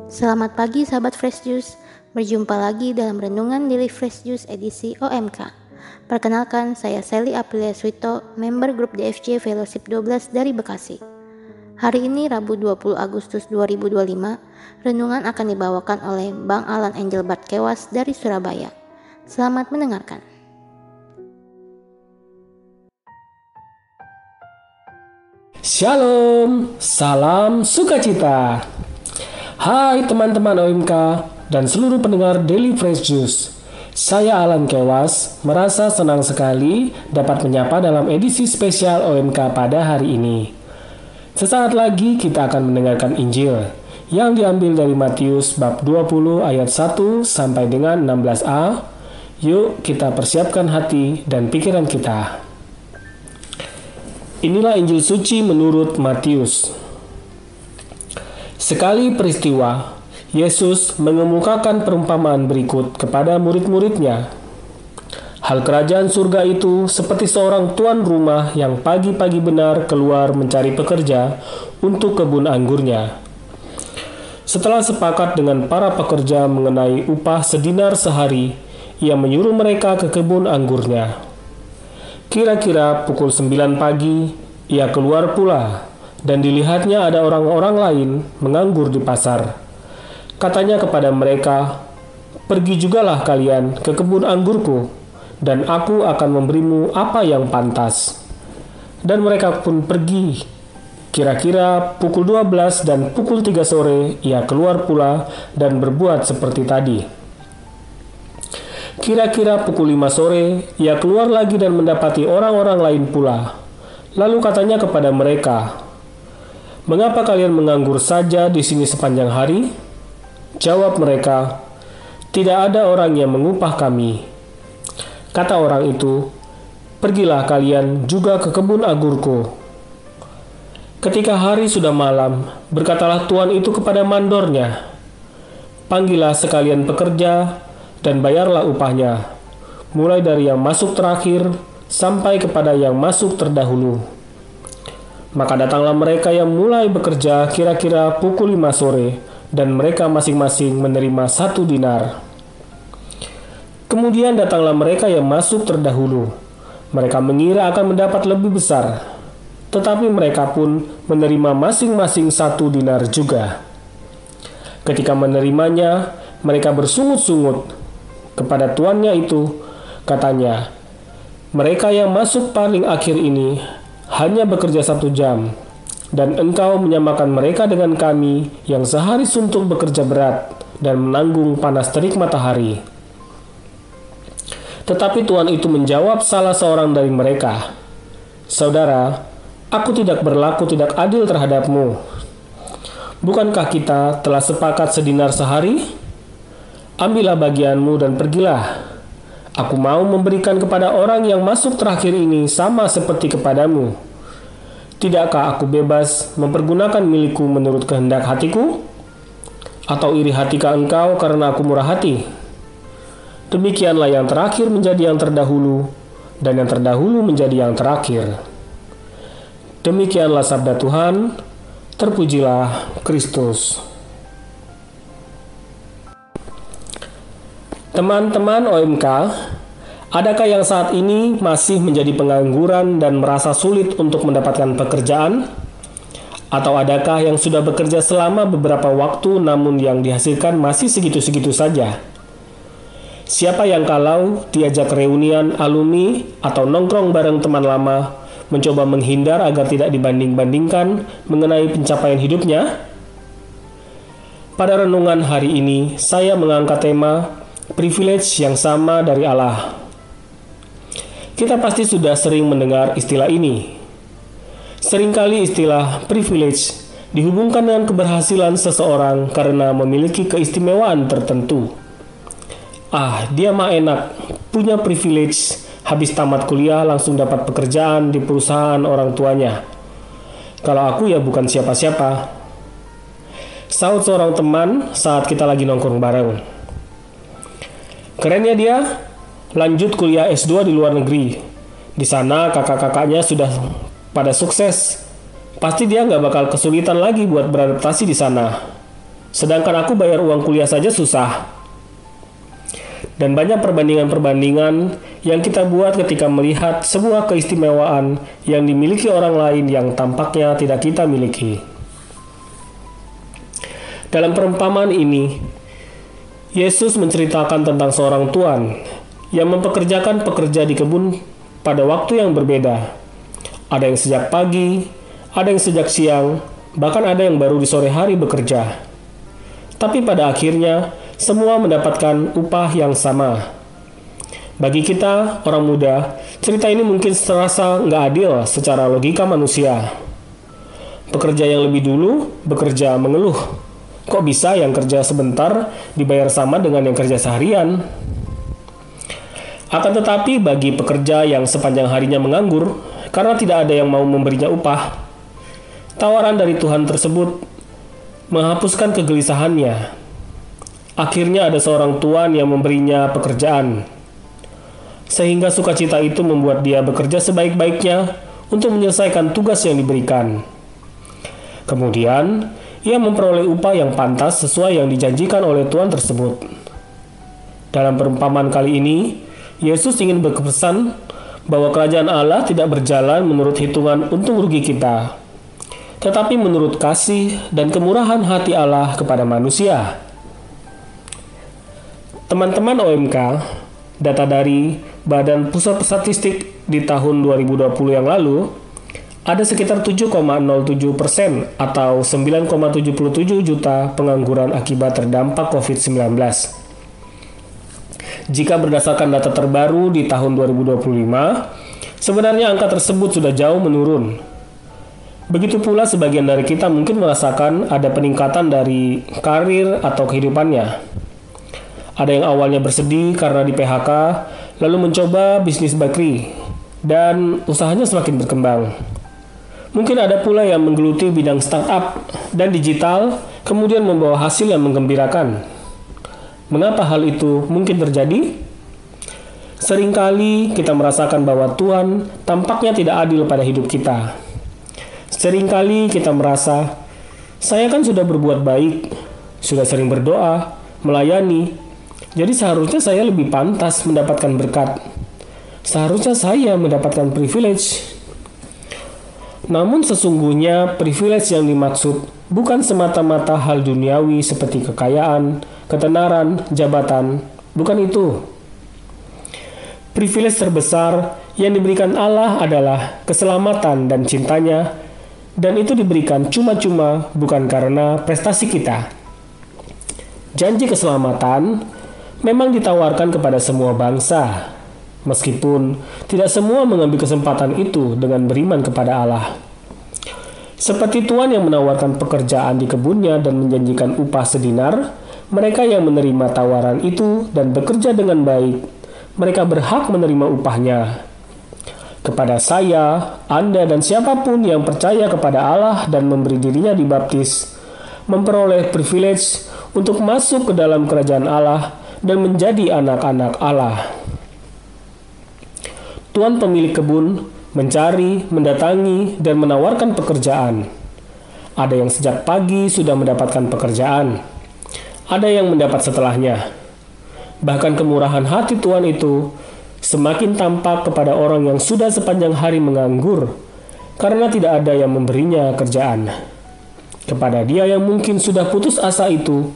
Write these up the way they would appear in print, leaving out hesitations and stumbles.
Selamat pagi sahabat Fresh Juice, berjumpa lagi dalam Renungan Daily Fresh Juice edisi OMK. Perkenalkan, saya Sally Aprilia Swito, member grup DFJ Fellowship 12 dari Bekasi. Hari ini Rabu 20 Agustus 2025, renungan akan dibawakan oleh Bang Alan Angel Bartkewas dari Surabaya. Selamat mendengarkan. Shalom, salam sukacita. Hai teman-teman OMK dan seluruh pendengar Daily Fresh Juice. Saya Alan Kewas, merasa senang sekali dapat menyapa dalam edisi spesial OMK pada hari ini. Sesaat lagi kita akan mendengarkan Injil yang diambil dari Matius bab 20 ayat 1 sampai dengan 16a. Yuk kita persiapkan hati dan pikiran kita. Inilah Injil suci menurut Matius. Sekali peristiwa, Yesus mengemukakan perumpamaan berikut kepada murid-muridnya. Hal kerajaan surga itu seperti seorang tuan rumah yang pagi-pagi benar keluar mencari pekerja untuk kebun anggurnya. Setelah sepakat dengan para pekerja mengenai upah sedinar sehari, ia menyuruh mereka ke kebun anggurnya. Kira-kira pukul 9 pagi, ia keluar pula, dan dilihatnya ada orang-orang lain menganggur di pasar. Katanya kepada mereka, "Pergi jugalah kalian ke kebun anggurku, dan aku akan memberimu apa yang pantas." Dan mereka pun pergi. Kira-kira pukul 12 dan pukul 3 sore, ia keluar pula dan berbuat seperti tadi. Kira-kira pukul 5 sore, ia keluar lagi dan mendapati orang-orang lain pula. Lalu katanya kepada mereka, "Mengapa kalian menganggur saja di sini sepanjang hari?" Jawab mereka, "Tidak ada orang yang mengupah kami." Kata orang itu, "Pergilah kalian juga ke kebun anggurku." Ketika hari sudah malam, berkatalah tuan itu kepada mandornya, "Panggillah sekalian pekerja dan bayarlah upahnya, mulai dari yang masuk terakhir sampai kepada yang masuk terdahulu." Maka datanglah mereka yang mulai bekerja kira-kira pukul 5 sore, dan mereka masing-masing menerima 1 dinar. Kemudian datanglah mereka yang masuk terdahulu. Mereka mengira akan mendapat lebih besar, tetapi mereka pun menerima masing-masing 1 dinar juga. Ketika menerimanya, mereka bersungut-sungut kepada tuannya itu. Katanya, "Mereka yang masuk paling akhir ini hanya bekerja 1 jam, dan engkau menyamakan mereka dengan kami yang sehari suntuk bekerja berat dan menanggung panas terik matahari." Tetapi tuan itu menjawab salah seorang dari mereka, "Saudara, aku tidak berlaku tidak adil terhadapmu. Bukankah kita telah sepakat sedinar sehari? Ambillah bagianmu dan pergilah. Aku mau memberikan kepada orang yang masuk terakhir ini sama seperti kepadamu. Tidakkah aku bebas mempergunakan milikku menurut kehendak hatiku? Atau iri hatikah engkau karena aku murah hati? Demikianlah yang terakhir menjadi yang terdahulu, dan yang terdahulu menjadi yang terakhir." Demikianlah sabda Tuhan. Terpujilah Kristus. Teman-teman OMK, adakah yang saat ini masih menjadi pengangguran dan merasa sulit untuk mendapatkan pekerjaan? Atau adakah yang sudah bekerja selama beberapa waktu namun yang dihasilkan masih segitu-segitu saja? Siapa yang kalau diajak reunian alumni atau nongkrong bareng teman lama, mencoba menghindar agar tidak dibanding-bandingkan mengenai pencapaian hidupnya? Pada renungan hari ini, saya mengangkat tema privilege yang sama dari Allah. Kita pasti sudah sering mendengar istilah ini. Seringkali istilah privilege dihubungkan dengan keberhasilan seseorang karena memiliki keistimewaan tertentu. "Ah, dia mah enak, punya privilege, habis tamat kuliah langsung dapat pekerjaan di perusahaan orang tuanya. Kalau aku ya bukan siapa-siapa," sahut seorang teman saat kita lagi nongkrong bareng. "Kerennya dia, lanjut kuliah S2 di luar negeri. Di sana kakak-kakaknya sudah pada sukses. Pasti dia nggak bakal kesulitan lagi buat beradaptasi di sana." sedangkan aku bayar uang kuliah saja susah. Dan banyak perbandingan-perbandingan yang kita buat ketika melihat sebuah keistimewaan yang dimiliki orang lain yang tampaknya tidak kita miliki. Dalam perumpamaan ini, Yesus menceritakan tentang seorang tuan yang mempekerjakan pekerja di kebun pada waktu yang berbeda. Ada yang sejak pagi, ada yang sejak siang, bahkan ada yang baru di sore hari bekerja. Tapi pada akhirnya, semua mendapatkan upah yang sama. Bagi kita, orang muda, cerita ini mungkin terasa nggak adil secara logika manusia. Pekerja yang lebih dulu bekerja mengeluh. Kok bisa yang kerja sebentar dibayar sama dengan yang kerja seharian? Akan tetapi bagi pekerja yang sepanjang harinya menganggur karena tidak ada yang mau memberinya upah, tawaran dari Tuhan tersebut menghapuskan kegelisahannya. Akhirnya ada seorang tuan yang memberinya pekerjaan, sehingga sukacita itu membuat dia bekerja sebaik-baiknya untuk menyelesaikan tugas yang diberikan. Kemudian, ia memperoleh upah yang pantas sesuai yang dijanjikan oleh tuan tersebut. Dalam perumpamaan kali ini, Yesus ingin berpesan bahwa kerajaan Allah tidak berjalan menurut hitungan untung rugi kita, tetapi menurut kasih dan kemurahan hati Allah kepada manusia. Teman-teman OMK, data dari Badan Pusat Statistik di tahun 2020 yang lalu, ada sekitar 7,07% atau 9,77 juta pengangguran akibat terdampak COVID-19. Jika berdasarkan data terbaru di tahun 2025, sebenarnya angka tersebut sudah jauh menurun. Begitu pula sebagian dari kita mungkin merasakan ada peningkatan dari karir atau kehidupannya. Ada yang awalnya bersedih karena di PHK, lalu mencoba bisnis bakery, dan usahanya semakin berkembang. Mungkin ada pula yang menggeluti bidang startup dan digital, kemudian membawa hasil yang menggembirakan. Mengapa hal itu mungkin terjadi? Seringkali kita merasakan bahwa Tuhan tampaknya tidak adil pada hidup kita. Seringkali kita merasa, saya kan sudah berbuat baik, sudah sering berdoa, melayani, jadi seharusnya saya lebih pantas mendapatkan berkat. Seharusnya saya mendapatkan privilege. Namun sesungguhnya privilege yang dimaksud bukan semata-mata hal duniawi seperti kekayaan, ketenaran, jabatan. Bukan itu. Privilege terbesar yang diberikan Allah adalah keselamatan dan cintanya, dan itu diberikan cuma-cuma bukan karena prestasi kita. Janji keselamatan memang ditawarkan kepada semua bangsa, meskipun tidak semua mengambil kesempatan itu dengan beriman kepada Allah. Seperti tuan yang menawarkan pekerjaan di kebunnya dan menjanjikan upah sedinar, mereka yang menerima tawaran itu dan bekerja dengan baik, mereka berhak menerima upahnya. Kepada saya, Anda dan siapapun yang percaya kepada Allah dan memberi dirinya dibaptis, memperoleh privilege untuk masuk ke dalam kerajaan Allah dan menjadi anak-anak Allah. Tuan pemilik kebun mencari, mendatangi, dan menawarkan pekerjaan. Ada yang sejak pagi sudah mendapatkan pekerjaan. Ada yang mendapat setelahnya. Bahkan kemurahan hati Tuan itu semakin tampak kepada orang yang sudah sepanjang hari menganggur karena tidak ada yang memberinya kerjaan. Kepada dia yang mungkin sudah putus asa itu,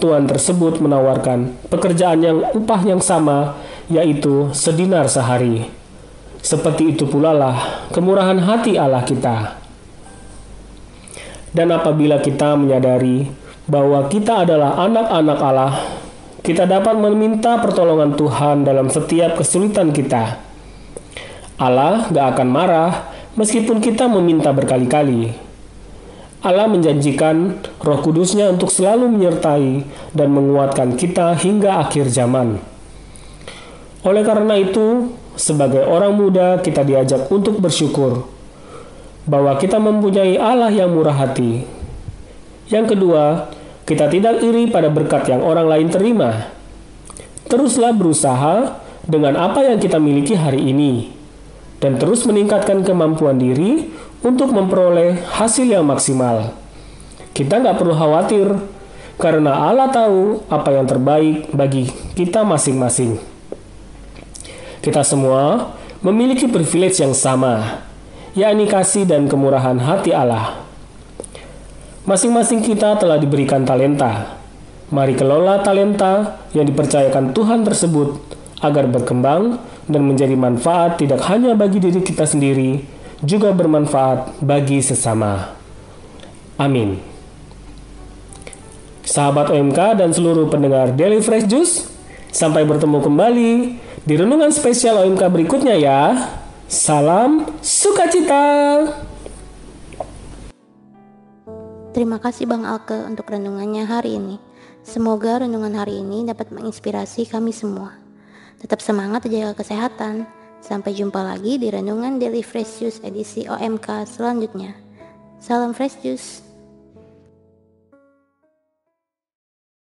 Tuan tersebut menawarkan pekerjaan yang upah yang sama, yaitu sedinar sehari. Seperti itu pula lah kemurahan hati Allah kita. Dan apabila kita menyadari bahwa kita adalah anak-anak Allah, kita dapat meminta pertolongan Tuhan dalam setiap kesulitan kita. Allah gak akan marah meskipun kita meminta berkali-kali. Allah menjanjikan Roh Kudus-Nya untuk selalu menyertai dan menguatkan kita hingga akhir zaman. Oleh karena itu, sebagai orang muda kita diajak untuk bersyukur bahwa kita mempunyai Allah yang murah hati. Yang kedua, kita tidak iri pada berkat yang orang lain terima. Teruslah berusaha dengan apa yang kita miliki hari ini dan terus meningkatkan kemampuan diri untuk memperoleh hasil yang maksimal. Kita nggak perlu khawatir karena Allah tahu apa yang terbaik bagi kita masing-masing. Kita semua memiliki privilege yang sama, yakni kasih dan kemurahan hati Allah. Masing-masing kita telah diberikan talenta. Mari kelola talenta yang dipercayakan Tuhan tersebut agar berkembang dan menjadi manfaat tidak hanya bagi diri kita sendiri, juga bermanfaat bagi sesama. Amin. Sahabat OMK dan seluruh pendengar Daily Fresh Juice, sampai bertemu kembali di renungan spesial OMK berikutnya ya. Salam sukacita. Terima kasih Bang Alke untuk renungannya hari ini. Semoga renungan hari ini dapat menginspirasi kami semua. Tetap semangat jaga kesehatan. Sampai jumpa lagi di renungan Daily Fresh Juice edisi OMK selanjutnya. Salam Fresh Juice.